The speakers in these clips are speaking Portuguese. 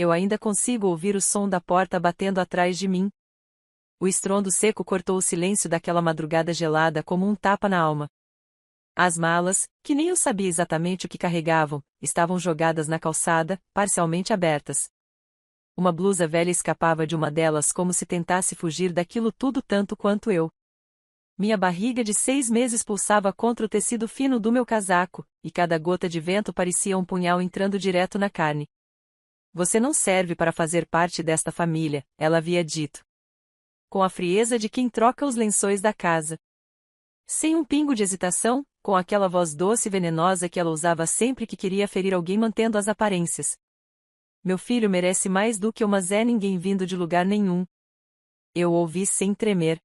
Eu ainda consigo ouvir o som da porta batendo atrás de mim. O estrondo seco cortou o silêncio daquela madrugada gelada como um tapa na alma. As malas, que nem eu sabia exatamente o que carregavam, estavam jogadas na calçada, parcialmente abertas. Uma blusa velha escapava de uma delas como se tentasse fugir daquilo tudo tanto quanto eu. Minha barriga de 6 meses pulsava contra o tecido fino do meu casaco, e cada gota de vento parecia um punhal entrando direto na carne. Você não serve para fazer parte desta família, ela havia dito. Com a frieza de quem troca os lençóis da casa. Sem um pingo de hesitação, com aquela voz doce e venenosa que ela usava sempre que queria ferir alguém mantendo as aparências. Meu filho merece mais do que uma Zé ninguém vindo de lugar nenhum. Eu ouvi sem tremer.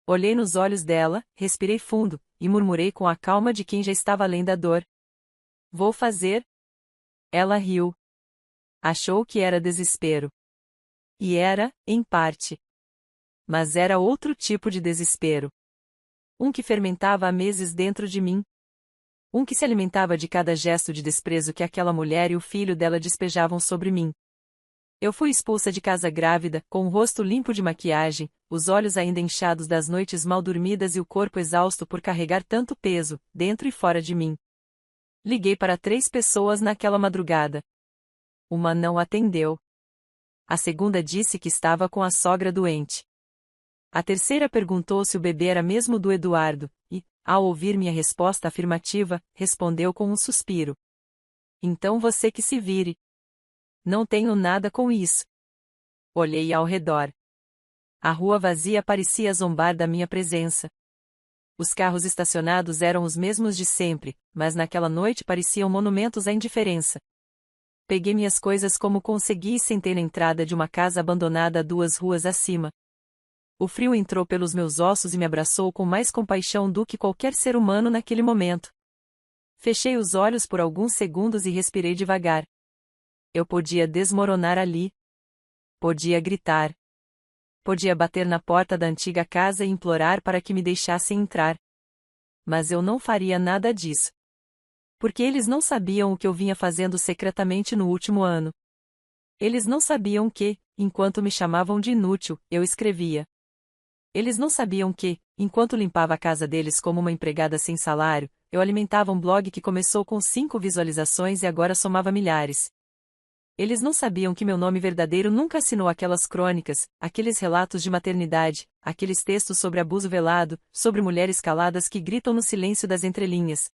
Olhei nos olhos dela, respirei fundo, e murmurei com a calma de quem já estava além da dor. Vou fazer? Ela riu. Achou que era desespero. E era, em parte. Mas era outro tipo de desespero. Um que fermentava há meses dentro de mim. Um que se alimentava de cada gesto de desprezo que aquela mulher e o filho dela despejavam sobre mim. Eu fui expulsa de casa grávida, com o rosto limpo de maquiagem, os olhos ainda inchados das noites mal dormidas e o corpo exausto por carregar tanto peso, dentro e fora de mim. Liguei para 3 pessoas naquela madrugada. Uma não atendeu. A segunda disse que estava com a sogra doente. A terceira perguntou se o bebê era mesmo do Eduardo, e, ao ouvir minha resposta afirmativa, respondeu com um suspiro. Então você que se vire. Não tenho nada com isso. Olhei ao redor. A rua vazia parecia zombar da minha presença. Os carros estacionados eram os mesmos de sempre, mas naquela noite pareciam monumentos à indiferença. Peguei minhas coisas como consegui e sentei na entrada de uma casa abandonada 2 ruas acima. O frio entrou pelos meus ossos e me abraçou com mais compaixão do que qualquer ser humano naquele momento. Fechei os olhos por alguns segundos e respirei devagar. Eu podia desmoronar ali. Podia gritar. Podia bater na porta da antiga casa e implorar para que me deixassem entrar. Mas eu não faria nada disso. Porque eles não sabiam o que eu vinha fazendo secretamente no último ano. Eles não sabiam que, enquanto me chamavam de inútil, eu escrevia. Eles não sabiam que, enquanto limpava a casa deles como uma empregada sem salário, eu alimentava um blog que começou com 5 visualizações e agora somava milhares. Eles não sabiam que meu nome verdadeiro nunca assinou aquelas crônicas, aqueles relatos de maternidade, aqueles textos sobre abuso velado, sobre mulheres caladas que gritam no silêncio das entrelinhas.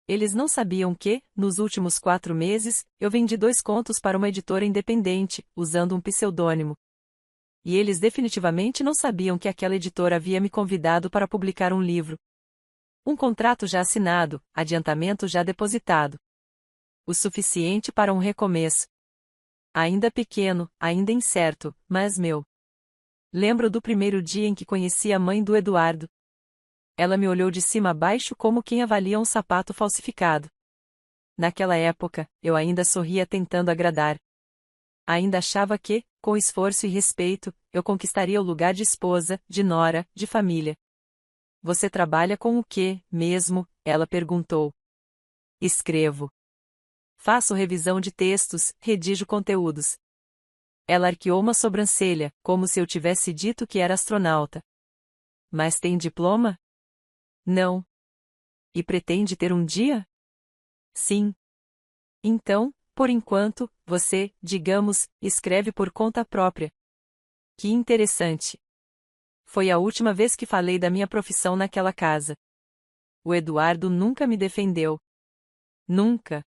Eles não sabiam que, nos últimos 4 meses, eu vendi 2 contos para uma editora independente, usando um pseudônimo. E eles definitivamente não sabiam que aquela editora havia me convidado para publicar um livro. Um contrato já assinado, adiantamento já depositado. O suficiente para um recomeço. Ainda pequeno, ainda incerto, mas meu. Lembro do primeiro dia em que conheci a mãe do Eduardo. Ela me olhou de cima a baixo como quem avalia um sapato falsificado. Naquela época, eu ainda sorria tentando agradar. Ainda achava que, com esforço e respeito, eu conquistaria o lugar de esposa, de nora, de família. Você trabalha com o quê, mesmo? Ela perguntou. Escrevo. Faço revisão de textos, redijo conteúdos. Ela arqueou uma sobrancelha, como se eu tivesse dito que era astronauta. Mas tem diploma? Não. E pretende ter um dia? Sim. Então, por enquanto, você, digamos, escreve por conta própria. Que interessante. Foi a última vez que falei da minha profissão naquela casa. O Eduardo nunca me defendeu. Nunca.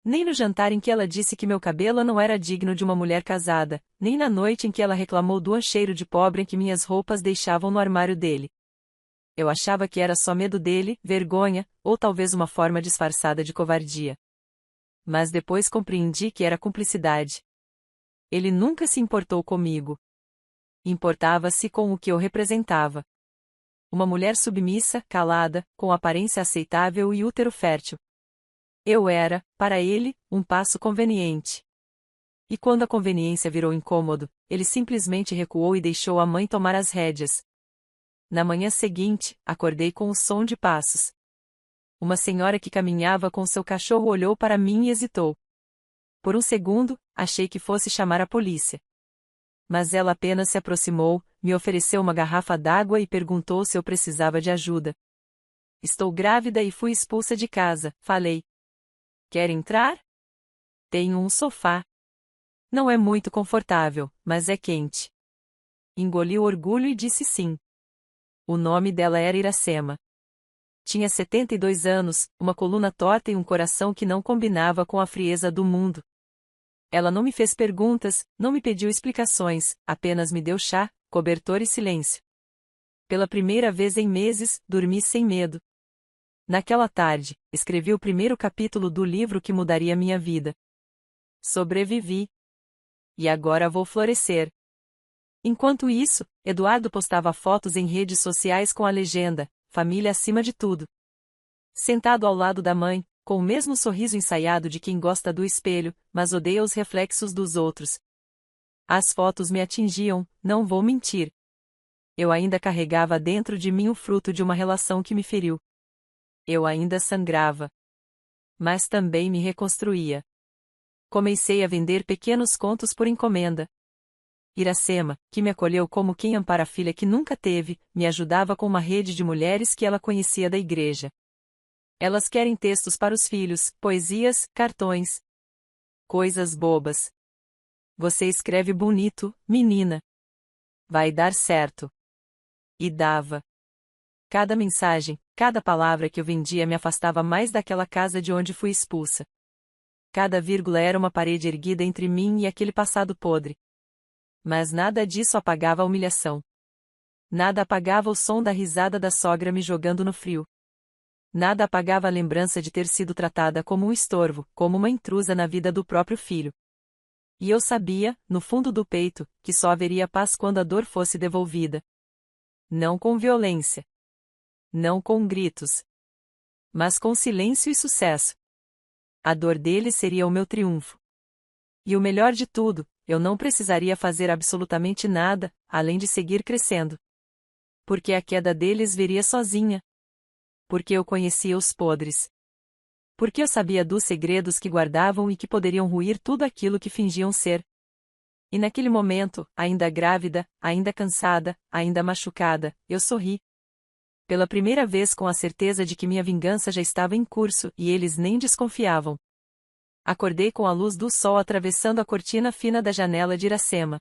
Nem no jantar em que ela disse que meu cabelo não era digno de uma mulher casada, nem na noite em que ela reclamou do cheiro de pobre que minhas roupas deixavam no armário dele. Eu achava que era só medo dele, vergonha, ou talvez uma forma disfarçada de covardia. Mas depois compreendi que era cumplicidade. Ele nunca se importou comigo. Importava-se com o que eu representava. Uma mulher submissa, calada, com aparência aceitável e útero fértil. Eu era, para ele, um passo conveniente. E quando a conveniência virou incômodo, ele simplesmente recuou e deixou a mãe tomar as rédeas. Na manhã seguinte, acordei com o som de passos. Uma senhora que caminhava com seu cachorro olhou para mim e hesitou. Por um segundo, achei que fosse chamar a polícia. Mas ela apenas se aproximou, me ofereceu uma garrafa d'água e perguntou se eu precisava de ajuda. Estou grávida e fui expulsa de casa, falei. Quer entrar? Tenho um sofá. Não é muito confortável, mas é quente. Engoli o orgulho e disse sim. O nome dela era Iracema. Tinha 72 anos, uma coluna torta e um coração que não combinava com a frieza do mundo. Ela não me fez perguntas, não me pediu explicações, apenas me deu chá, cobertor e silêncio. Pela primeira vez em meses, dormi sem medo. Naquela tarde, escrevi o primeiro capítulo do livro que mudaria minha vida. Sobrevivi. E agora vou florescer. Enquanto isso, Eduardo postava fotos em redes sociais com a legenda: família acima de tudo. Sentado ao lado da mãe, com o mesmo sorriso ensaiado de quem gosta do espelho, mas odeia os reflexos dos outros. As fotos me atingiam, não vou mentir. Eu ainda carregava dentro de mim o fruto de uma relação que me feriu. Eu ainda sangrava. Mas também me reconstruía. Comecei a vender pequenos contos por encomenda. Iracema, que me acolheu como quem ampara a filha que nunca teve, me ajudava com uma rede de mulheres que ela conhecia da igreja. Elas querem textos para os filhos, poesias, cartões. Coisas bobas. Você escreve bonito, menina. Vai dar certo. E dava. Cada mensagem, cada palavra que eu vendia me afastava mais daquela casa de onde fui expulsa. Cada vírgula era uma parede erguida entre mim e aquele passado podre. Mas nada disso apagava a humilhação. Nada apagava o som da risada da sogra me jogando no frio. Nada apagava a lembrança de ter sido tratada como um estorvo, como uma intrusa na vida do próprio filho. E eu sabia, no fundo do peito, que só haveria paz quando a dor fosse devolvida. Não com violência. Não com gritos. Mas com silêncio e sucesso. A dor dele seria o meu triunfo. E o melhor de tudo, eu não precisaria fazer absolutamente nada, além de seguir crescendo. Porque a queda deles viria sozinha. Porque eu conhecia os podres. Porque eu sabia dos segredos que guardavam e que poderiam ruir tudo aquilo que fingiam ser. E naquele momento, ainda grávida, ainda cansada, ainda machucada, eu sorri. Pela primeira vez com a certeza de que minha vingança já estava em curso e eles nem desconfiavam. Acordei com a luz do sol atravessando a cortina fina da janela de Iracema.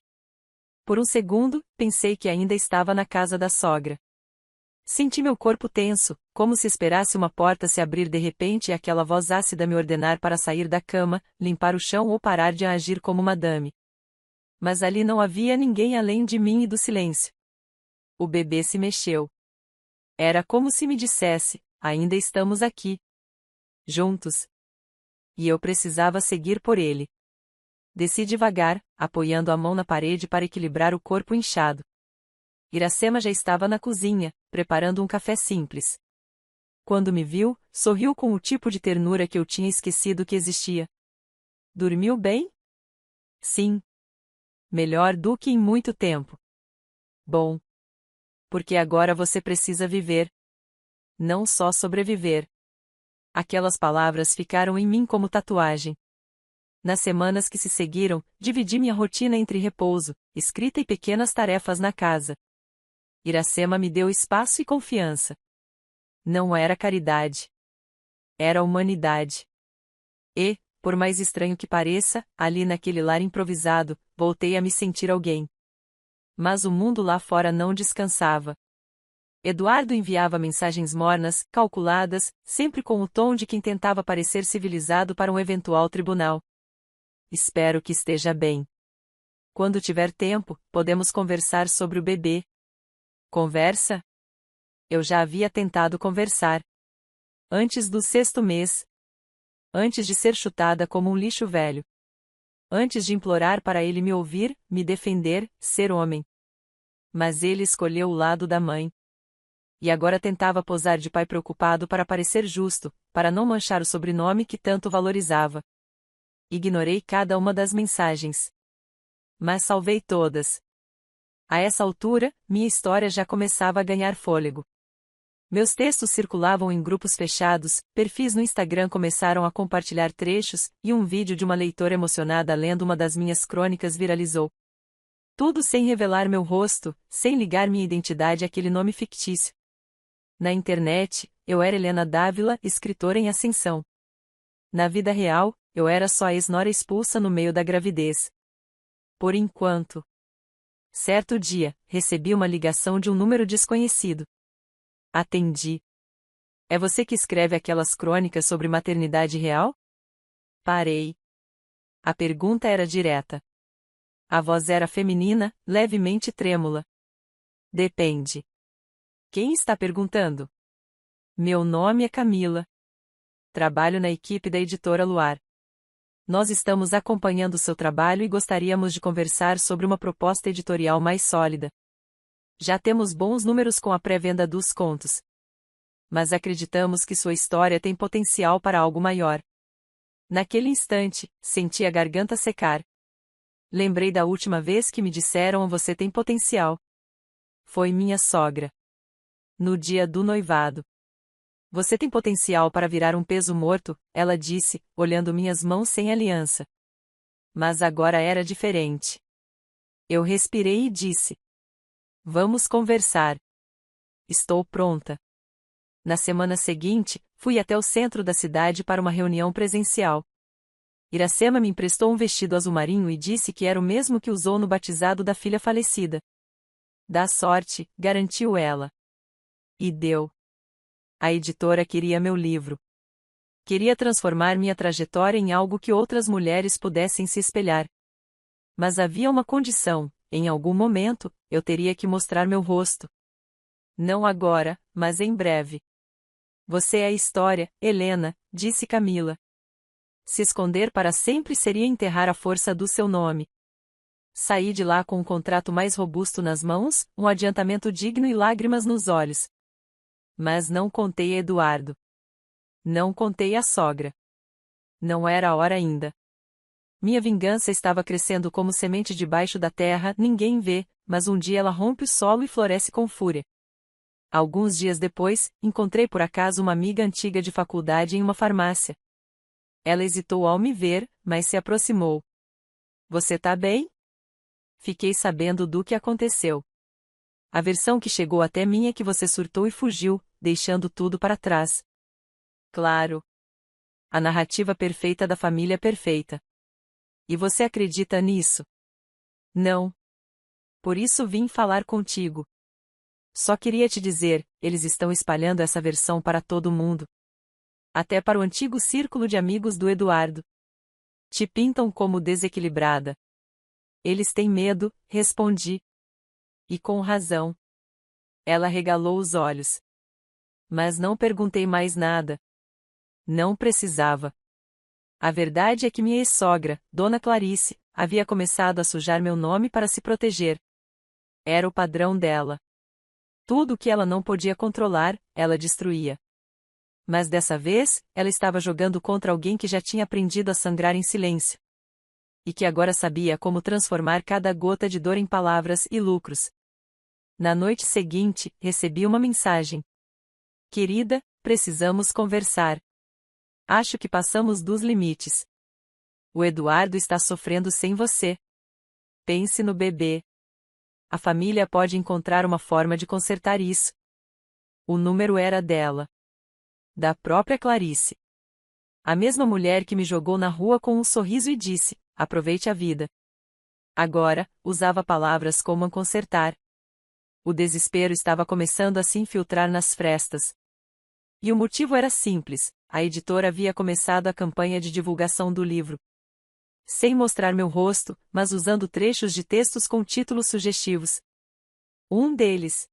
Por um segundo, pensei que ainda estava na casa da sogra. Senti meu corpo tenso, como se esperasse uma porta se abrir de repente e aquela voz ácida me ordenar para sair da cama, limpar o chão ou parar de agir como madame. Mas ali não havia ninguém além de mim e do silêncio. O bebê se mexeu. Era como se me dissesse: ainda estamos aqui. Juntos. E eu precisava seguir por ele. Desci devagar, apoiando a mão na parede para equilibrar o corpo inchado. Iracema já estava na cozinha, preparando um café simples. Quando me viu, sorriu com o tipo de ternura que eu tinha esquecido que existia. Dormiu bem? Sim. Melhor do que em muito tempo. Bom. Porque agora você precisa viver. Não só sobreviver. Aquelas palavras ficaram em mim como tatuagem. Nas semanas que se seguiram, dividi minha rotina entre repouso, escrita e pequenas tarefas na casa. Iracema me deu espaço e confiança. Não era caridade. Era humanidade. E, por mais estranho que pareça, ali naquele lar improvisado, voltei a me sentir alguém. Mas o mundo lá fora não descansava. Eduardo enviava mensagens mornas, calculadas, sempre com o tom de quem tentava parecer civilizado para um eventual tribunal. Espero que esteja bem. Quando tiver tempo, podemos conversar sobre o bebê. Conversa? Eu já havia tentado conversar. Antes do 6º mês. Antes de ser chutada como um lixo velho. Antes de implorar para ele me ouvir, me defender, ser homem. Mas ele escolheu o lado da mãe. E agora tentava posar de pai preocupado para parecer justo, para não manchar o sobrenome que tanto valorizava. Ignorei cada uma das mensagens. Mas salvei todas. A essa altura, minha história já começava a ganhar fôlego. Meus textos circulavam em grupos fechados, perfis no Instagram começaram a compartilhar trechos, e um vídeo de uma leitora emocionada lendo uma das minhas crônicas viralizou. Tudo sem revelar meu rosto, sem ligar minha identidade àquele nome fictício. Na internet, eu era Helena Dávila, escritora em ascensão. Na vida real, eu era só a ex-nora expulsa no meio da gravidez. Por enquanto. Certo dia, recebi uma ligação de um número desconhecido. Atendi. É você que escreve aquelas crônicas sobre maternidade real? Parei. A pergunta era direta. A voz era feminina, levemente trêmula. Depende. Quem está perguntando? Meu nome é Camila. Trabalho na equipe da editora Luar. Nós estamos acompanhando seu trabalho e gostaríamos de conversar sobre uma proposta editorial mais sólida. Já temos bons números com a pré-venda dos contos. Mas acreditamos que sua história tem potencial para algo maior. Naquele instante, senti a garganta secar. Lembrei da última vez que me disseram você tem potencial. Foi minha sogra. No dia do noivado. Você tem potencial para virar um peso morto, ela disse, olhando minhas mãos sem aliança. Mas agora era diferente. Eu respirei e disse. Vamos conversar. Estou pronta. Na semana seguinte, fui até o centro da cidade para uma reunião presencial. Iracema me emprestou um vestido azul marinho e disse que era o mesmo que usou no batizado da filha falecida. Dá sorte, garantiu ela. E deu. A editora queria meu livro. Queria transformar minha trajetória em algo que outras mulheres pudessem se espelhar. Mas havia uma condição: em algum momento, eu teria que mostrar meu rosto. Não agora, mas em breve. Você é a história, Helena, disse Camila. Se esconder para sempre seria enterrar a força do seu nome. Saí de lá com um contrato mais robusto nas mãos, um adiantamento digno e lágrimas nos olhos. Mas não contei a Eduardo. Não contei à sogra. Não era a hora ainda. Minha vingança estava crescendo como semente debaixo da terra, ninguém vê, mas um dia ela rompe o solo e floresce com fúria. Alguns dias depois, encontrei por acaso uma amiga antiga de faculdade em uma farmácia. Ela hesitou ao me ver, mas se aproximou. Você tá bem? Fiquei sabendo do que aconteceu. A versão que chegou até mim é que você surtou e fugiu, deixando tudo para trás. Claro. A narrativa perfeita da família perfeita. E você acredita nisso? Não. Por isso vim falar contigo. Só queria te dizer, eles estão espalhando essa versão para todo mundo. Até para o antigo círculo de amigos do Eduardo. Te pintam como desequilibrada. Eles têm medo, respondi. E com razão. Ela regalou os olhos. Mas não perguntei mais nada. Não precisava. A verdade é que minha ex-sogra, Dona Clarice, havia começado a sujar meu nome para se proteger. Era o padrão dela. Tudo o que ela não podia controlar, ela destruía. Mas dessa vez, ela estava jogando contra alguém que já tinha aprendido a sangrar em silêncio. E que agora sabia como transformar cada gota de dor em palavras e lucros. Na noite seguinte, recebi uma mensagem. Querida, precisamos conversar. Acho que passamos dos limites. O Eduardo está sofrendo sem você. Pense no bebê. A família pode encontrar uma forma de consertar isso. O número era dela. Da própria Clarice. A mesma mulher que me jogou na rua com um sorriso e disse, aproveite a vida. Agora, usava palavras como a consertar. O desespero estava começando a se infiltrar nas frestas. E o motivo era simples, a editora havia começado a campanha de divulgação do livro. Sem mostrar meu rosto, mas usando trechos de textos com títulos sugestivos. Um deles.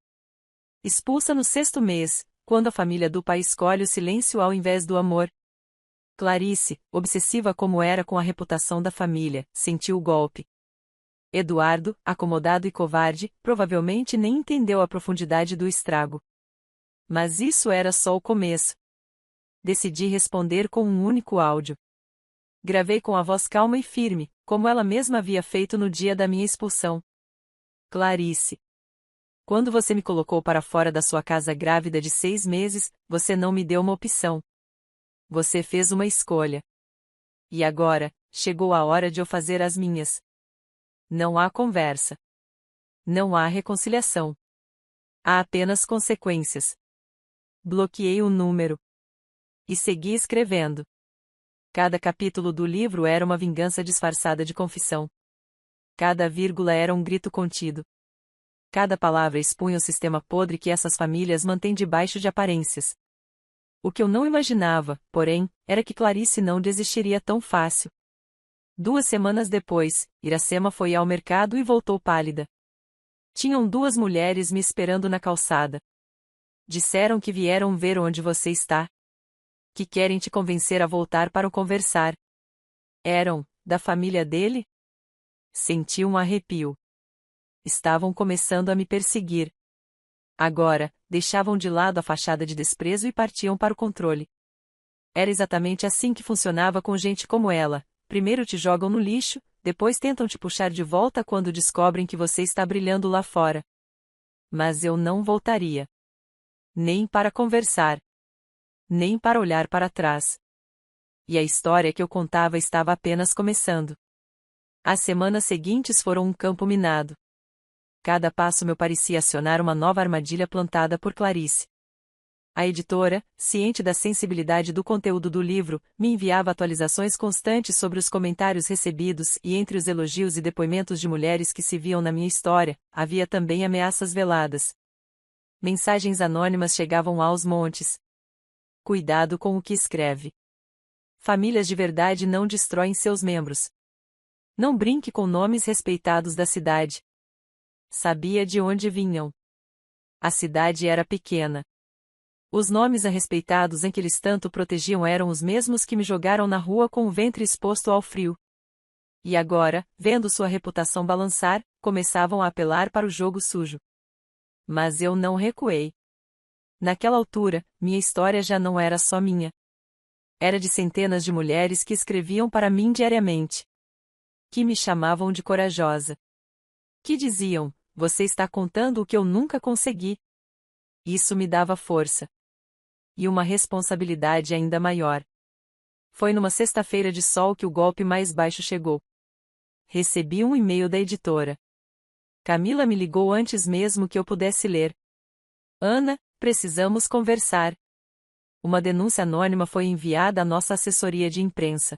Expulsa no 6º mês, quando a família do pai escolhe o silêncio ao invés do amor. Clarice, obsessiva como era com a reputação da família, sentiu o golpe. Eduardo, acomodado e covarde, provavelmente nem entendeu a profundidade do estrago. Mas isso era só o começo. Decidi responder com um único áudio. Gravei com a voz calma e firme, como ela mesma havia feito no dia da minha expulsão. Clarice. Quando você me colocou para fora da sua casa grávida de 6 meses, você não me deu uma opção. Você fez uma escolha. E agora, chegou a hora de eu fazer as minhas. Não há conversa. Não há reconciliação. Há apenas consequências. Bloqueei o número. E segui escrevendo. Cada capítulo do livro era uma vingança disfarçada de confissão. Cada vírgula era um grito contido. Cada palavra expunha o sistema podre que essas famílias mantêm debaixo de aparências. O que eu não imaginava, porém, era que Clarice não desistiria tão fácil. 2 semanas depois, Iracema foi ao mercado e voltou pálida. Tinham 2 mulheres me esperando na calçada. Disseram que vieram ver onde você está. Que querem te convencer a voltar para o conversar. Eram, da família dele? Senti um arrepio. Estavam começando a me perseguir. Agora, deixavam de lado a fachada de desprezo e partiam para o controle. Era exatamente assim que funcionava com gente como ela. Primeiro te jogam no lixo, depois tentam te puxar de volta quando descobrem que você está brilhando lá fora. Mas eu não voltaria. Nem para conversar. Nem para olhar para trás. E a história que eu contava estava apenas começando. As semanas seguintes foram um campo minado. Cada passo meu parecia acionar uma nova armadilha plantada por Clarice. A editora, ciente da sensibilidade do conteúdo do livro, me enviava atualizações constantes sobre os comentários recebidos e entre os elogios e depoimentos de mulheres que se viam na minha história, havia também ameaças veladas. Mensagens anônimas chegavam aos montes. Cuidado com o que escreve. Famílias de verdade não destroem seus membros. Não brinque com nomes respeitados da cidade. Sabia de onde vinham. A cidade era pequena. Os nomes respeitados em que eles tanto protegiam eram os mesmos que me jogaram na rua com o ventre exposto ao frio. E agora, vendo sua reputação balançar, começavam a apelar para o jogo sujo. Mas eu não recuei. Naquela altura, minha história já não era só minha. Era de centenas de mulheres que escreviam para mim diariamente. Que me chamavam de corajosa. Que diziam, você está contando o que eu nunca consegui. Isso me dava força. E uma responsabilidade ainda maior. Foi numa sexta-feira de sol que o golpe mais baixo chegou. Recebi um e-mail da editora. Camila me ligou antes mesmo que eu pudesse ler. Ana, precisamos conversar. Uma denúncia anônima foi enviada à nossa assessoria de imprensa.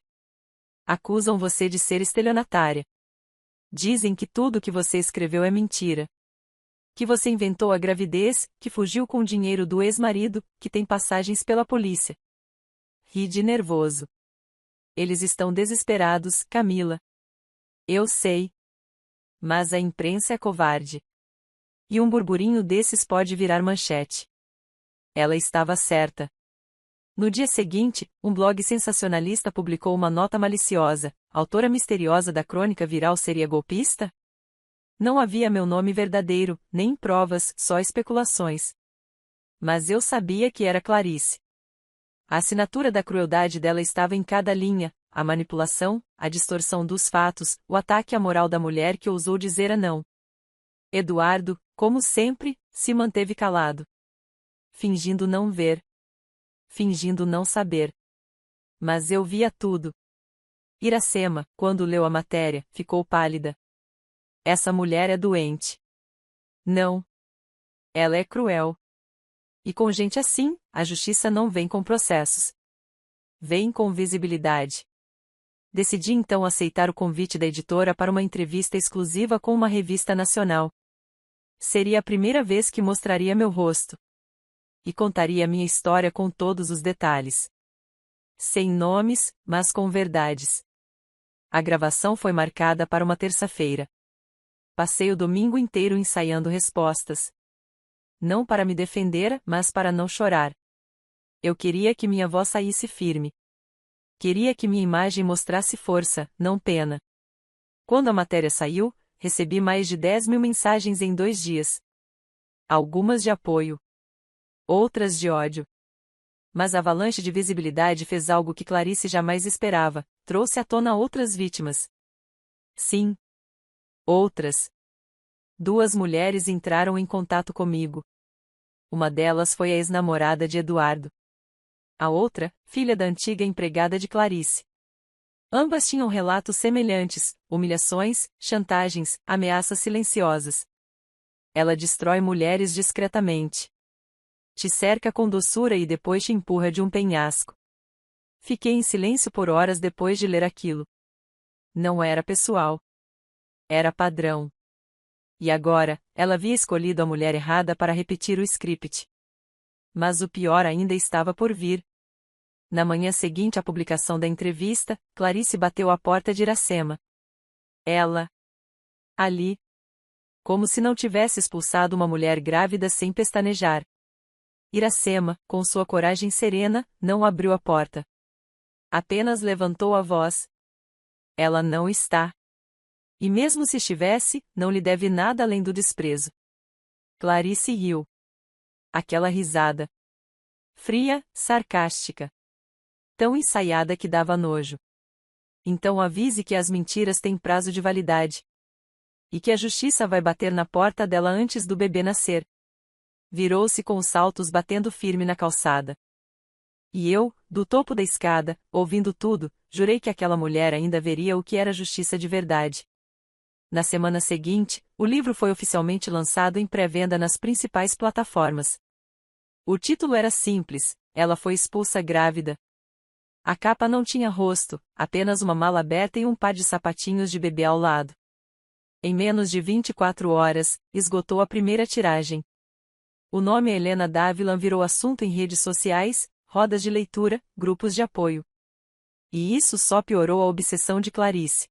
Acusam você de ser estelionatária. Dizem que tudo o que você escreveu é mentira. Que você inventou a gravidez, que fugiu com o dinheiro do ex-marido, que tem passagens pela polícia. Ri de nervoso. Eles estão desesperados, Camila. Eu sei. Mas a imprensa é covarde. E um burburinho desses pode virar manchete. Ela estava certa. No dia seguinte, um blog sensacionalista publicou uma nota maliciosa. A autora misteriosa da crônica viral seria golpista? Não havia meu nome verdadeiro, nem provas, só especulações. Mas eu sabia que era Clarice. A assinatura da crueldade dela estava em cada linha, a manipulação, a distorção dos fatos, o ataque à moral da mulher que ousou dizer a não. Eduardo, como sempre, se manteve calado. Fingindo não ver. Fingindo não saber. Mas eu via tudo. Iracema, quando leu a matéria, ficou pálida. Essa mulher é doente. Não. Ela é cruel. E com gente assim, a justiça não vem com processos. Vem com visibilidade. Decidi então aceitar o convite da editora para uma entrevista exclusiva com uma revista nacional. Seria a primeira vez que mostraria meu rosto. E contaria minha história com todos os detalhes. Sem nomes, mas com verdades. A gravação foi marcada para uma terça-feira. Passei o domingo inteiro ensaiando respostas. Não para me defender, mas para não chorar. Eu queria que minha voz saísse firme. Queria que minha imagem mostrasse força, não pena. Quando a matéria saiu, recebi mais de 10.000 mensagens em 2 dias. Algumas de apoio. Outras de ódio. Mas a avalanche de visibilidade fez algo que Clarice jamais esperava, trouxe à tona outras vítimas. Sim. Outras. duas mulheres entraram em contato comigo. Uma delas foi a ex-namorada de Eduardo. A outra, filha da antiga empregada de Clarice. Ambas tinham relatos semelhantes: humilhações, chantagens, ameaças silenciosas. Ela destrói mulheres discretamente. Te cerca com doçura e depois te empurra de um penhasco. Fiquei em silêncio por horas depois de ler aquilo. Não era pessoal. Era padrão. E agora, ela havia escolhido a mulher errada para repetir o script. Mas o pior ainda estava por vir. Na manhã seguinte à publicação da entrevista, Clarice bateu à porta de Iracema. Ela. Ali. Como se não tivesse expulsado uma mulher grávida sem pestanejar. Iracema, com sua coragem serena, não abriu a porta. Apenas levantou a voz. Ela não está. E mesmo se estivesse, não lhe deve nada além do desprezo. Clarice riu. Aquela risada. Fria, sarcástica. Tão ensaiada que dava nojo. Então avise que as mentiras têm prazo de validade. E que a justiça vai bater na porta dela antes do bebê nascer. Virou-se com os saltos batendo firme na calçada. E eu, do topo da escada, ouvindo tudo, jurei que aquela mulher ainda veria o que era justiça de verdade. Na semana seguinte, o livro foi oficialmente lançado em pré-venda nas principais plataformas. O título era simples: Ela foi expulsa grávida. A capa não tinha rosto, apenas uma mala aberta e um par de sapatinhos de bebê ao lado. Em menos de 24 horas, esgotou a primeira tiragem. O nome Helena Dávila virou assunto em redes sociais, rodas de leitura, grupos de apoio. E isso só piorou a obsessão de Clarice.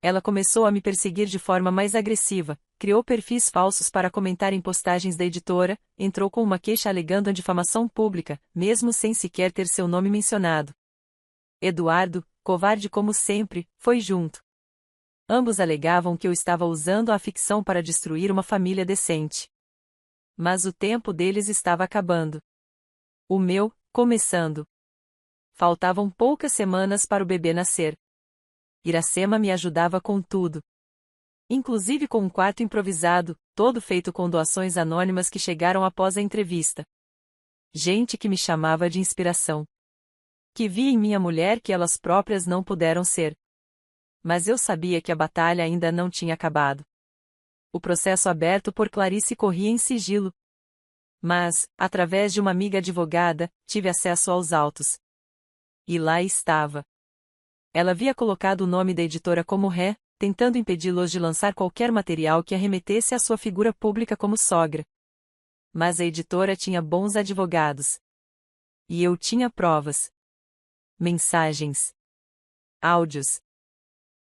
Ela começou a me perseguir de forma mais agressiva, criou perfis falsos para comentar em postagens da editora, entrou com uma queixa alegando a difamação pública, mesmo sem sequer ter seu nome mencionado. Eduardo, covarde como sempre, foi junto. Ambos alegavam que eu estava usando a ficção para destruir uma família decente. Mas o tempo deles estava acabando. O meu, começando. Faltavam poucas semanas para o bebê nascer. Iracema me ajudava com tudo. Inclusive com um quarto improvisado, todo feito com doações anônimas que chegaram após a entrevista. Gente que me chamava de inspiração. Que via em minha mulher que elas próprias não puderam ser. Mas eu sabia que a batalha ainda não tinha acabado. O processo aberto por Clarice corria em sigilo. Mas, através de uma amiga advogada, tive acesso aos autos. E lá estava. Ela havia colocado o nome da editora como ré, tentando impedi-los de lançar qualquer material que arremetesse à sua figura pública como sogra. Mas a editora tinha bons advogados. E eu tinha provas. Mensagens. Áudios.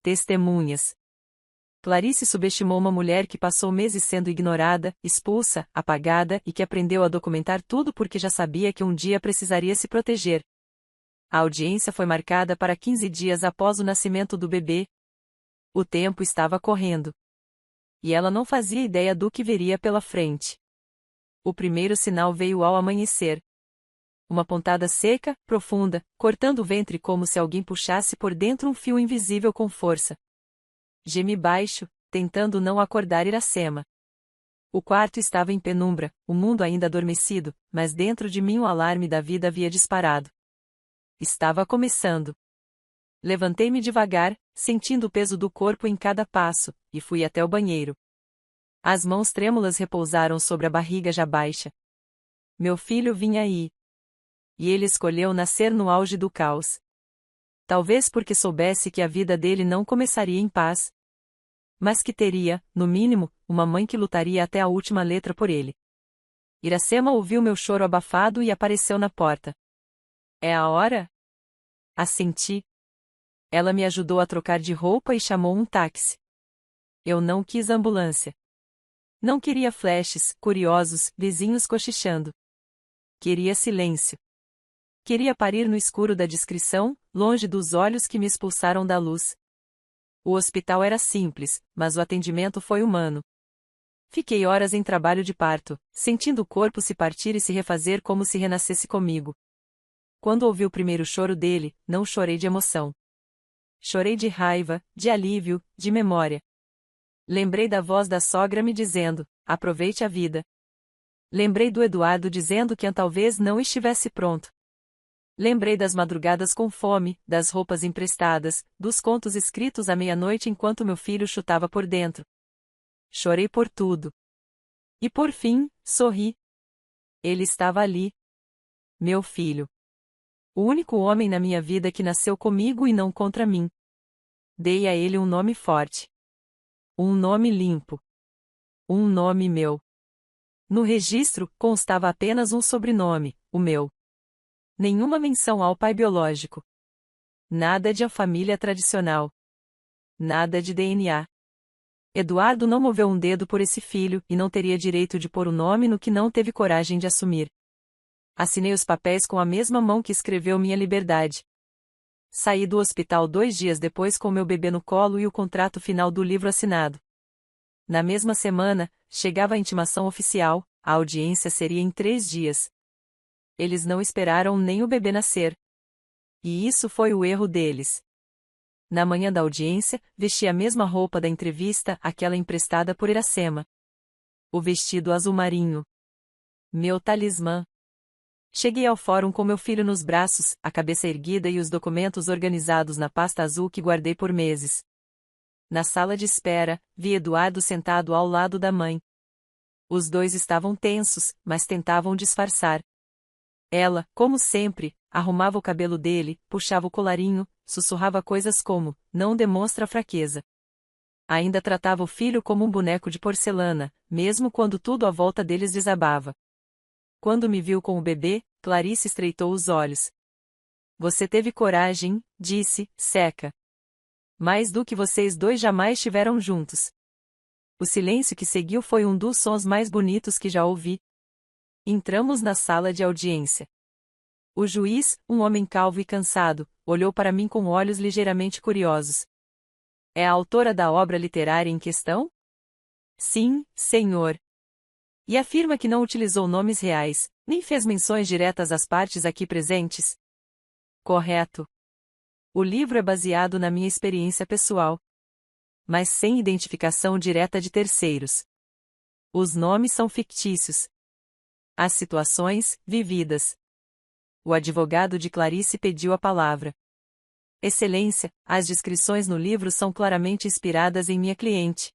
Testemunhas. Clarice subestimou uma mulher que passou meses sendo ignorada, expulsa, apagada e que aprendeu a documentar tudo porque já sabia que um dia precisaria se proteger. A audiência foi marcada para 15 dias após o nascimento do bebê. O tempo estava correndo. E ela não fazia ideia do que veria pela frente. O primeiro sinal veio ao amanhecer. Uma pontada seca, profunda, cortando o ventre como se alguém puxasse por dentro um fio invisível com força. Gemi baixo, tentando não acordar Iracema. O quarto estava em penumbra, o mundo ainda adormecido, mas dentro de mim o alarme da vida havia disparado. Estava começando. Levantei-me devagar, sentindo o peso do corpo em cada passo, e fui até o banheiro. As mãos trêmulas repousaram sobre a barriga já baixa. Meu filho vinha aí. E ele escolheu nascer no auge do caos. Talvez porque soubesse que a vida dele não começaria em paz. Mas que teria, no mínimo, uma mãe que lutaria até a última letra por ele. Iracema ouviu meu choro abafado e apareceu na porta. É a hora? Assenti. Ela me ajudou a trocar de roupa e chamou um táxi. Eu não quis ambulância. Não queria flashes, curiosos, vizinhos cochichando. Queria silêncio. Queria parir no escuro da discrição, longe dos olhos que me expulsaram da luz. O hospital era simples, mas o atendimento foi humano. Fiquei horas em trabalho de parto, sentindo o corpo se partir e se refazer como se renascesse comigo. Quando ouvi o primeiro choro dele, não chorei de emoção. Chorei de raiva, de alívio, de memória. Lembrei da voz da sogra me dizendo: aproveite a vida. Lembrei do Eduardo dizendo que talvez não estivesse pronto. Lembrei das madrugadas com fome, das roupas emprestadas, dos contos escritos à meia-noite enquanto meu filho chutava por dentro. Chorei por tudo. E por fim, sorri. Ele estava ali. Meu filho. O único homem na minha vida que nasceu comigo e não contra mim. Dei a ele um nome forte. Um nome limpo. Um nome meu. No registro, constava apenas um sobrenome, o meu. Nenhuma menção ao pai biológico. Nada de a família tradicional. Nada de DNA. Eduardo não moveu um dedo por esse filho e não teria direito de pôr o nome no que não teve coragem de assumir. Assinei os papéis com a mesma mão que escreveu minha liberdade. Saí do hospital 2 dias depois com meu bebê no colo e o contrato final do livro assinado. Na mesma semana, chegava a intimação oficial, a audiência seria em 3 dias. Eles não esperaram nem o bebê nascer. E isso foi o erro deles. Na manhã da audiência, vesti a mesma roupa da entrevista, aquela emprestada por Iracema. O vestido azul marinho. Meu talismã. Cheguei ao fórum com meu filho nos braços, a cabeça erguida e os documentos organizados na pasta azul que guardei por meses. Na sala de espera, vi Eduardo sentado ao lado da mãe. Os dois estavam tensos, mas tentavam disfarçar. Ela, como sempre, arrumava o cabelo dele, puxava o colarinho, sussurrava coisas como: não demonstra fraqueza. Ainda tratava o filho como um boneco de porcelana, mesmo quando tudo à volta deles desabava. Quando me viu com o bebê, Clarice estreitou os olhos. Você teve coragem, disse, seca. Mais do que vocês dois jamais tiveram juntos. O silêncio que seguiu foi um dos sons mais bonitos que já ouvi. Entramos na sala de audiência. O juiz, um homem calvo e cansado, olhou para mim com olhos ligeiramente curiosos. É a autora da obra literária em questão? Sim, senhor. E afirma que não utilizou nomes reais, nem fez menções diretas às partes aqui presentes? Correto. O livro é baseado na minha experiência pessoal, mas sem identificação direta de terceiros. Os nomes são fictícios. As situações, vividas. O advogado de Clarice pediu a palavra. Excelência, as descrições no livro são claramente inspiradas em minha cliente.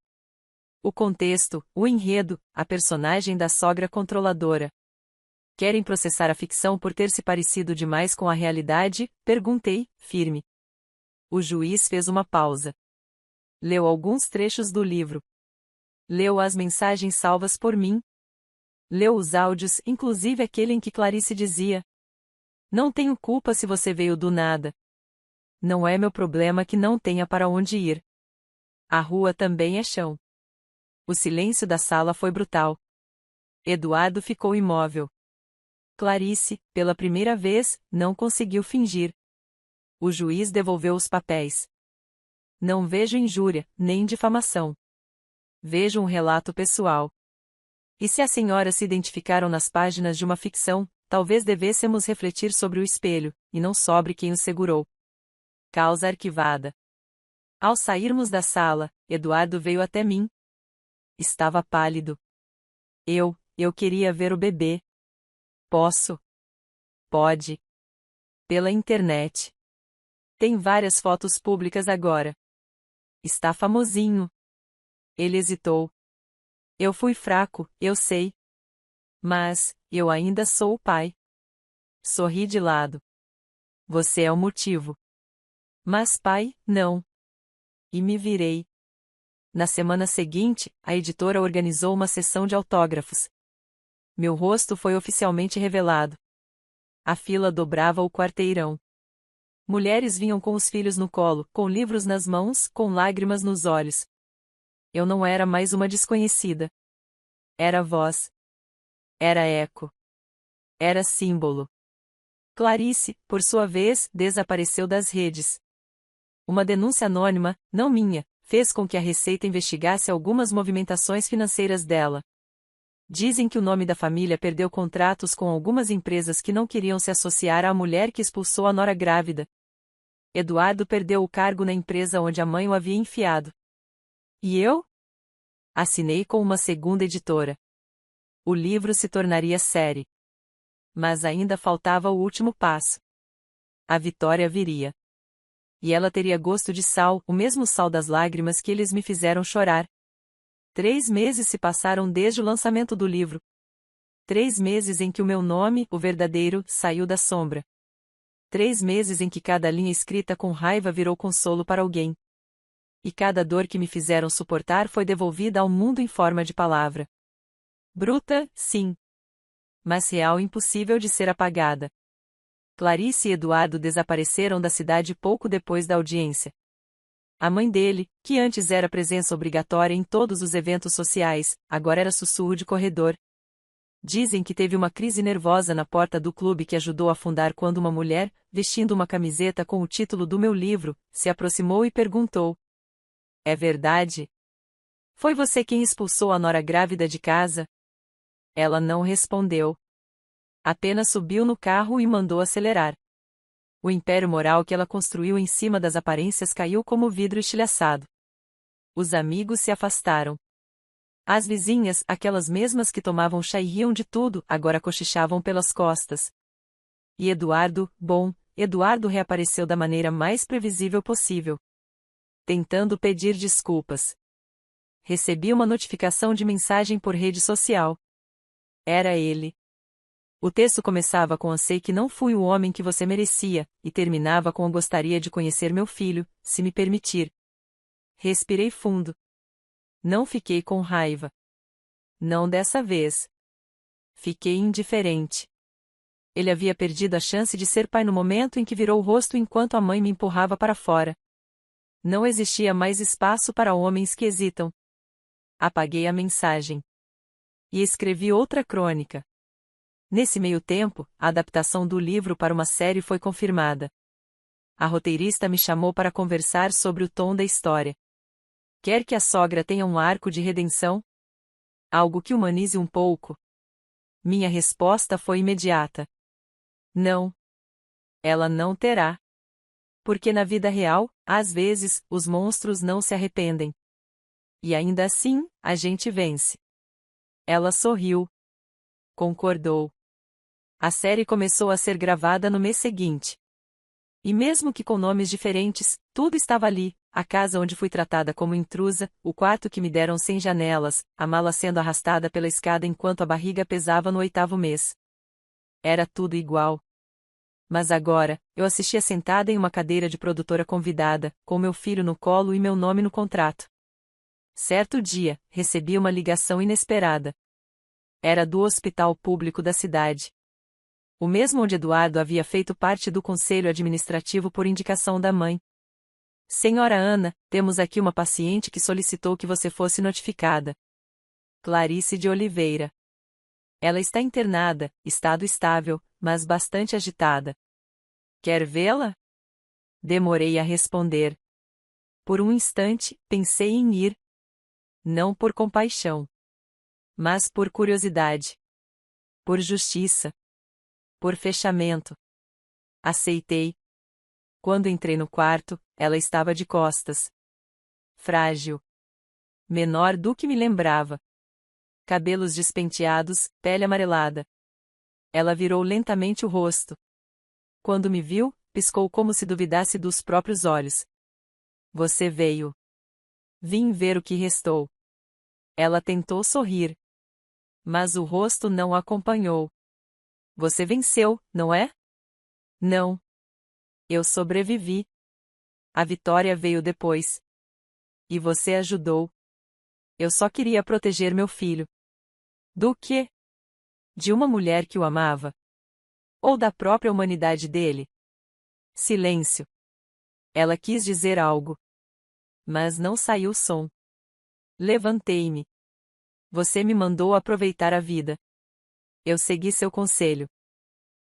O contexto, o enredo, a personagem da sogra controladora. Querem processar a ficção por ter se parecido demais com a realidade? Perguntei, firme. O juiz fez uma pausa. Leu alguns trechos do livro. Leu as mensagens salvas por mim. Leu os áudios, inclusive aquele em que Clarice dizia: não tenho culpa se você veio do nada. Não é meu problema que não tenha para onde ir. A rua também é chão. O silêncio da sala foi brutal. Eduardo ficou imóvel. Clarice, pela primeira vez, não conseguiu fingir. O juiz devolveu os papéis. Não vejo injúria, nem difamação. Vejo um relato pessoal. E se as senhoras se identificaram nas páginas de uma ficção, talvez devêssemos refletir sobre o espelho, e não sobre quem o segurou. Causa arquivada. Ao sairmos da sala, Eduardo veio até mim. Estava pálido. Eu queria ver o bebê. Posso? Pode. Pela internet. Tem várias fotos públicas agora. Está famosinho. Ele hesitou. Eu fui fraco, eu sei. Mas, eu ainda sou o pai. Sorri de lado. Você é o motivo. Mas pai, não. E me virei. Na semana seguinte, a editora organizou uma sessão de autógrafos. Meu rosto foi oficialmente revelado. A fila dobrava o quarteirão. Mulheres vinham com os filhos no colo, com livros nas mãos, com lágrimas nos olhos. Eu não era mais uma desconhecida. Era voz. Era eco. Era símbolo. Clarice, por sua vez, desapareceu das redes. Uma denúncia anônima, não minha, fez com que a Receita investigasse algumas movimentações financeiras dela. Dizem que o nome da família perdeu contratos com algumas empresas que não queriam se associar à mulher que expulsou a nora grávida. Eduardo perdeu o cargo na empresa onde a mãe o havia enfiado. E eu? Assinei com uma segunda editora. O livro se tornaria série. Mas ainda faltava o último passo. A Vitória viria. E ela teria gosto de sal, o mesmo sal das lágrimas que eles me fizeram chorar. 3 meses se passaram desde o lançamento do livro. 3 meses em que o meu nome, o verdadeiro, saiu da sombra. 3 meses em que cada linha escrita com raiva virou consolo para alguém. E cada dor que me fizeram suportar foi devolvida ao mundo em forma de palavra. Bruta, sim. Mas real, impossível de ser apagada. Clarice e Eduardo desapareceram da cidade pouco depois da audiência. A mãe dele, que antes era presença obrigatória em todos os eventos sociais, agora era sussurro de corredor. Dizem que teve uma crise nervosa na porta do clube que ajudou a fundar quando uma mulher, vestindo uma camiseta com o título do meu livro, se aproximou e perguntou: "É verdade? Foi você quem expulsou a nora grávida de casa?" Ela não respondeu. Apenas subiu no carro e mandou acelerar. O império moral que ela construiu em cima das aparências caiu como vidro estilhaçado. Os amigos se afastaram. As vizinhas, aquelas mesmas que tomavam chá e riam de tudo, agora cochichavam pelas costas. E Eduardo reapareceu da maneira mais previsível possível. Tentando pedir desculpas. Recebi uma notificação de mensagem por rede social. Era ele. O texto começava com "sei que não fui o homem que você merecia", e terminava com "gostaria de conhecer meu filho, se me permitir." Respirei fundo. Não fiquei com raiva. Não dessa vez. Fiquei indiferente. Ele havia perdido a chance de ser pai no momento em que virou o rosto enquanto a mãe me empurrava para fora. Não existia mais espaço para homens que hesitam. Apaguei a mensagem. E escrevi outra crônica. Nesse meio tempo, a adaptação do livro para uma série foi confirmada. A roteirista me chamou para conversar sobre o tom da história. Quer que a sogra tenha um arco de redenção? Algo que humanize um pouco? Minha resposta foi imediata. Não. Ela não terá. Porque na vida real, às vezes, os monstros não se arrependem. E ainda assim, a gente vence. Ela sorriu. Concordou. A série começou a ser gravada no mês seguinte. E mesmo que com nomes diferentes, tudo estava ali: a casa onde fui tratada como intrusa, o quarto que me deram sem janelas, a mala sendo arrastada pela escada enquanto a barriga pesava no 8º mês. Era tudo igual. Mas agora, eu assistia sentada em uma cadeira de produtora convidada, com meu filho no colo e meu nome no contrato. Certo dia, recebi uma ligação inesperada. Era do hospital público da cidade. O mesmo onde Eduardo havia feito parte do conselho administrativo por indicação da mãe. "Senhora Ana, temos aqui uma paciente que solicitou que você fosse notificada. Clarice de Oliveira. Ela está internada, estado estável, mas bastante agitada. Quer vê-la?" Demorei a responder. Por um instante, pensei em ir. Não por compaixão. Mas por curiosidade. Por justiça. Por fechamento. Aceitei. Quando entrei no quarto, ela estava de costas. Frágil. Menor do que me lembrava. Cabelos despenteados, pele amarelada. Ela virou lentamente o rosto. Quando me viu, piscou como se duvidasse dos próprios olhos. "Você veio." "Vim ver o que restou." Ela tentou sorrir. Mas o rosto não a acompanhou. "Você venceu, não é?" "Não. Eu sobrevivi. A vitória veio depois." "E você ajudou." "Eu só queria proteger meu filho." "Do quê? De uma mulher que o amava? Ou da própria humanidade dele?" Silêncio. Ela quis dizer algo. Mas não saiu som. Levantei-me. "Você me mandou aproveitar a vida. Eu segui seu conselho.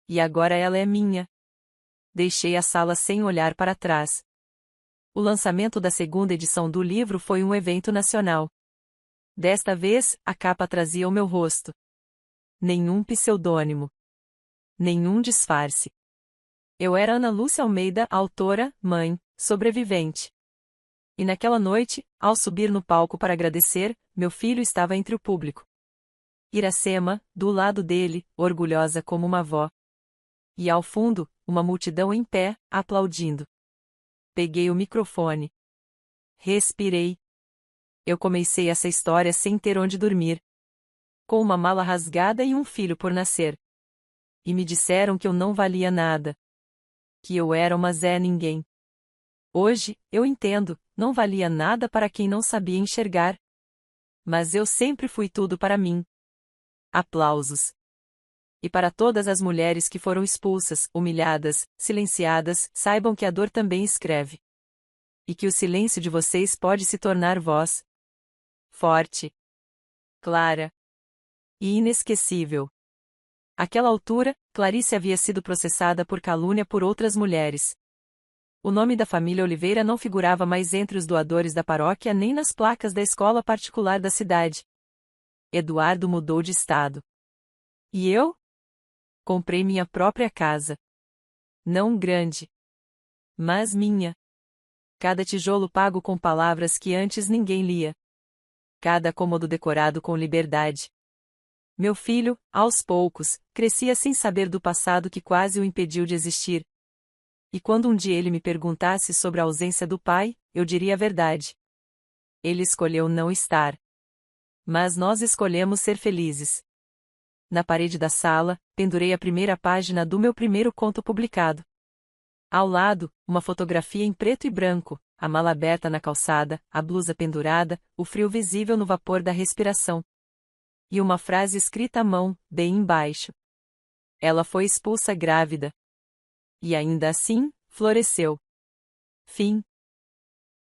E agora ela é minha." Deixei a sala sem olhar para trás. O lançamento da segunda edição do livro foi um evento nacional. Desta vez, a capa trazia o meu rosto. Nenhum pseudônimo. Nenhum disfarce. Eu era Ana Lúcia Almeida, autora, mãe, sobrevivente. E naquela noite, ao subir no palco para agradecer, meu filho estava entre o público. Iracema, do lado dele, orgulhosa como uma avó. E ao fundo, uma multidão em pé, aplaudindo. Peguei o microfone. Respirei. Eu comecei essa história sem ter onde dormir. Com uma mala rasgada e um filho por nascer. E me disseram que eu não valia nada. Que eu era uma Zé Ninguém. Hoje, eu entendo, não valia nada para quem não sabia enxergar. Mas eu sempre fui tudo para mim. Aplausos. E para todas as mulheres que foram expulsas, humilhadas, silenciadas, saibam que a dor também escreve. E que o silêncio de vocês pode se tornar voz. Forte. Clara. E inesquecível. Àquela altura, Clarice havia sido processada por calúnia por outras mulheres. O nome da família Oliveira não figurava mais entre os doadores da paróquia nem nas placas da escola particular da cidade. Eduardo mudou de estado. E eu? Comprei minha própria casa. Não grande. Mas minha. Cada tijolo pago com palavras que antes ninguém lia. Cada cômodo decorado com liberdade. Meu filho, aos poucos, crescia sem saber do passado que quase o impediu de existir. E quando um dia ele me perguntasse sobre a ausência do pai, eu diria a verdade. Ele escolheu não estar. Mas nós escolhemos ser felizes. Na parede da sala, pendurei a primeira página do meu primeiro conto publicado. Ao lado, uma fotografia em preto e branco, a mala aberta na calçada, a blusa pendurada, o frio visível no vapor da respiração. E uma frase escrita à mão, bem embaixo. Ela foi expulsa grávida. E ainda assim, floresceu. Fim.